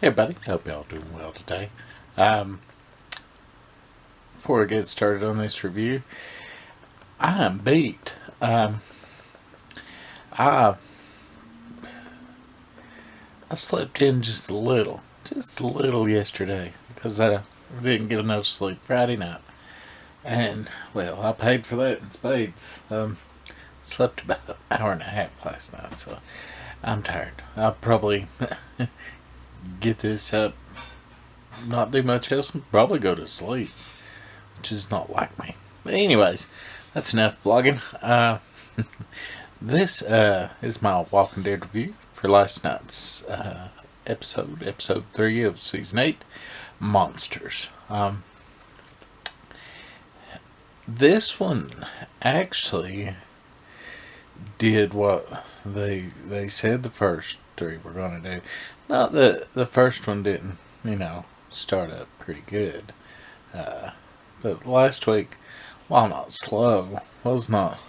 Hey everybody, hope y'all doing well today. Um, Before I get started on this review, I am beat. I slept in just a little yesterday because I didn't get enough sleep Friday night, and well, I paid for that in spades. Slept about an hour and a half last night, so I'm tired. I'll probably get this up, not do much else, and probably go to sleep, which is not like me. But anyways, that's enough vlogging. This is my Walking Dead review for last night's episode 3 of season 8, Monsters. This one actually did what they said the first 3 were going to do. Not that the first one didn't, start up pretty good. But last week, while not slow, was not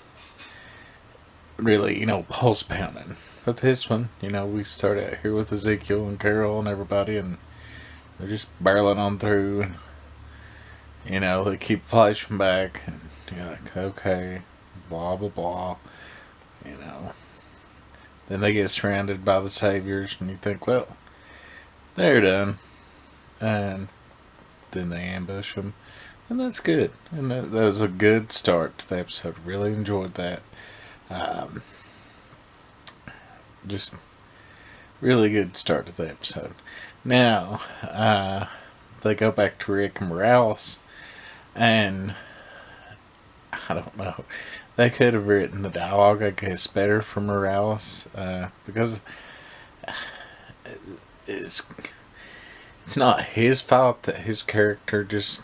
really, pulse pounding. But this one, we start out here with Ezekiel and Carol and everybody, and they're just barreling on through, and, they keep flashing back, and you're like, okay, blah, blah, blah, Then they get surrounded by the saviors, and you think, well, they're done. And then they ambush them. And that's good. And that was a good start to the episode. Really enjoyed that. Just really good start to the episode. Now, they go back to Rick and Morales. And I don't know. They could have written the dialogue, I guess, better for Morales. Because it's not his fault that his character just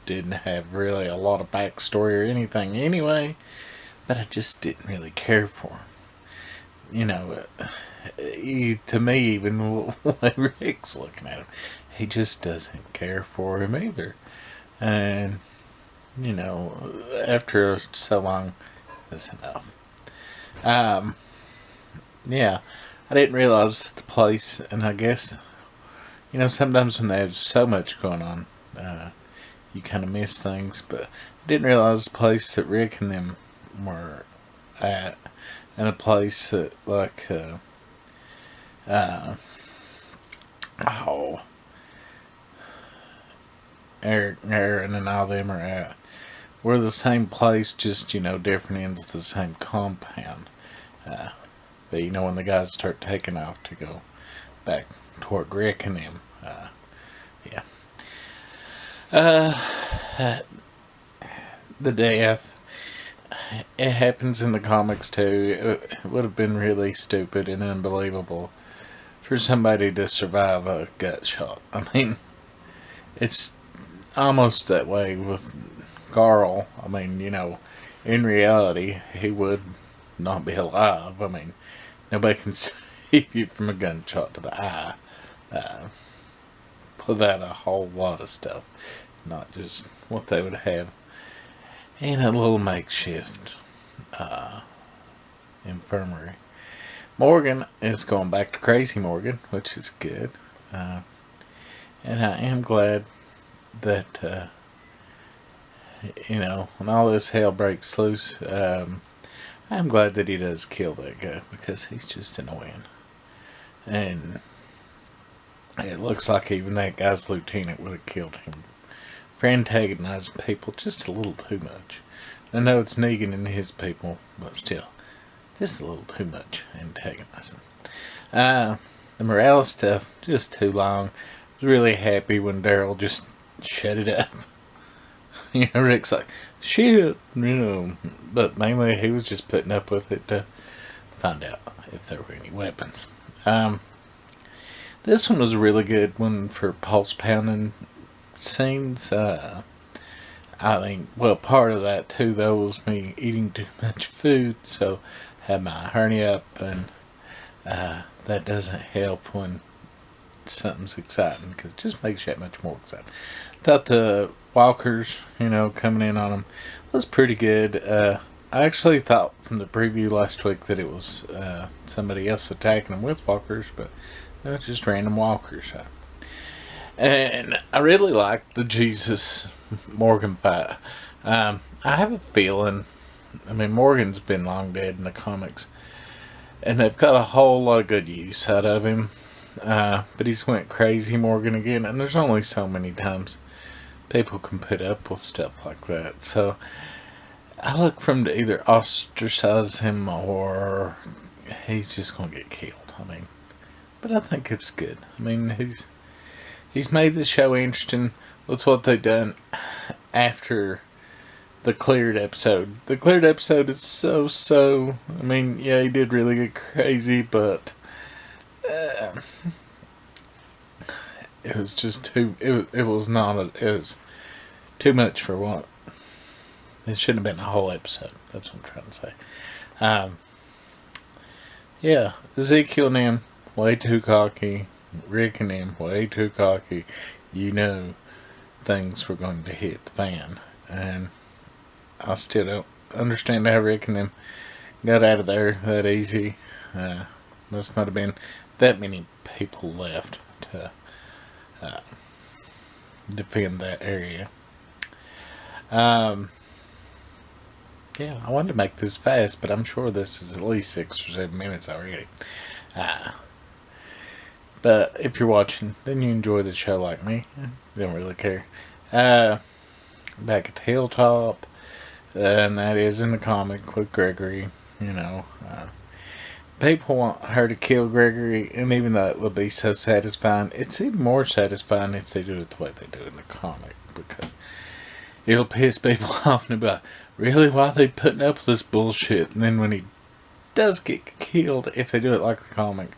didn't have really a lot of backstory or anything anyway, but I just didn't really care for him. To me, even when Rick's looking at him, he just doesn't care for him either. And, after so long, that's enough. Yeah, I didn't realize that the place, and I guess, sometimes when they have so much going on, you kind of miss things, but I didn't realize the place that Rick and them were at, and a place that, like, Aaron and all them are at, we're the same place, just, different ends of the same compound. But, when the guys start taking off to go back toward Rick and them, yeah. The death, it happens in the comics too. It would have been really stupid and unbelievable for somebody to survive a gut shot. I mean, it's almost that way with Carl. I mean, in reality, he would not be alive. I mean, nobody can save you from a gunshot to the eye. Without a whole lot of stuff, not just what they would have in a little makeshift infirmary. Morgan is going back to Crazy Morgan, which is good, and I am glad that when all this hell breaks loose, I'm glad that he does kill that guy, because he's just annoying. And it looks like even that guy's lieutenant would have killed him for antagonizing people just a little too much. I know it's Negan and his people, but still, just a little too much antagonizing. The Morales stuff, just too long. I was really happy when Daryl just shut it up. Rick's like, shit, but mainly he was just putting up with it to find out if there were any weapons. This one was a really good one for pulse pounding scenes. I mean, well, part of that too, though, was me eating too much food, so I had my hernia up, and that doesn't help when something's exciting, because it just makes you that much more exciting. Thought the walkers, coming in on them was pretty good. I actually thought from the preview last week that it was somebody else attacking them with walkers, but just random walkers. And I really like the Jesus Morgan fight. I have a feeling, I mean, Morgan's been long dead in the comics, and they've got a whole lot of good use out of him. But he's went crazy Morgan again, and there's only so many times people can put up with stuff like that. So I look for him to either ostracize him or he's just going to get killed. I mean, but I think it's good. I mean, he's made the show interesting with what they've done after the cleared episode. The cleared episode is so. I mean, yeah, he did really get crazy, but it was just too. It was too much for what. It shouldn't have been a whole episode. That's what I'm trying to say. Yeah, Ezekiel and him way too cocky. Rick and him way too cocky. You know, things were going to hit the fan, and I still don't understand how Rick and them got out of there that easy. Must not have been that many people left to defend that area. Yeah, I wanted to make this fast, but I'm sure this is at least 6 or 7 minutes already. But if you're watching, then you enjoy the show like me. Don't really care. Back at the Hilltop, and that is in the comic with Gregory. You know, people want her to kill Gregory, and even though it would be so satisfying, it's even more satisfying if they do it the way they do it in the comic, because it'll piss people off and be like, really, why are they putting up with this bullshit? And then when he does get killed, if they do it like the comic,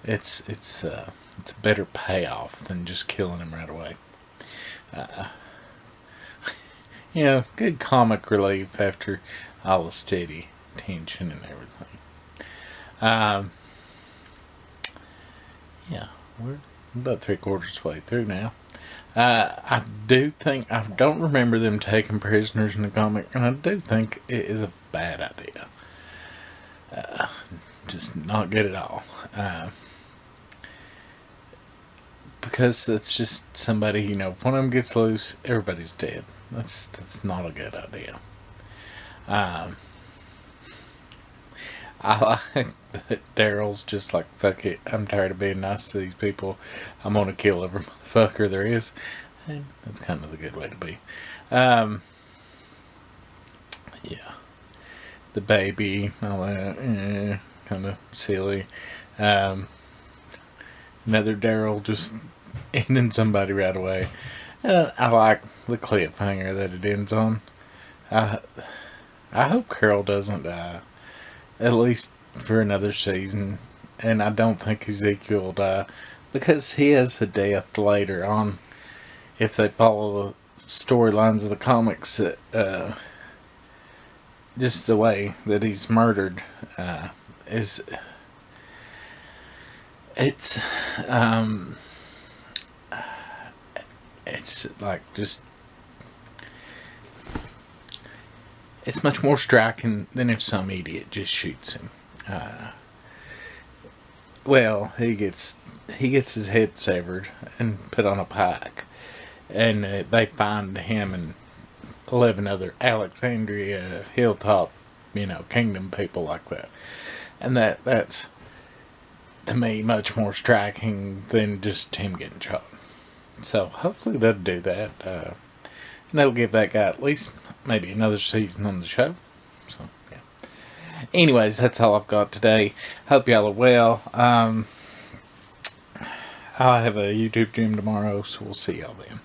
it's a better payoff than just killing him right away. You know, good comic relief after all the steady tension and everything. Yeah, we're about 3/4 way through now. I don't remember them taking prisoners in the comic, and I do think it is a bad idea. Just not good at all. Because it's just somebody, you know, if one of them gets loose, everybody's dead. That's not a good idea. I like that Daryl's just like, fuck it, I'm tired of being nice to these people. I'm gonna kill every motherfucker there is. And that's kind of the good way to be. Yeah. The baby, all that, kind of silly. Another Daryl just ending somebody right away. I like the cliffhanger that it ends on. I hope Carol doesn't die. At least for another season. And I don't think Ezekiel will die, because he has a death later on. If they follow the storylines of the comics, just the way that he's murdered it's like just, it's much more striking than if some idiot just shoots him. Well, he gets his head severed and put on a pike, and they find him and 11 other Alexandria Hilltop, you know, kingdom people like that, and that's to me much more striking than just him getting shot. So hopefully they'll do that, and that'll give that guy at least maybe another season on the show. So yeah. Anyways, that's all I've got today. Hope y'all are well. I'll have a YouTube stream tomorrow, so we'll see y'all then.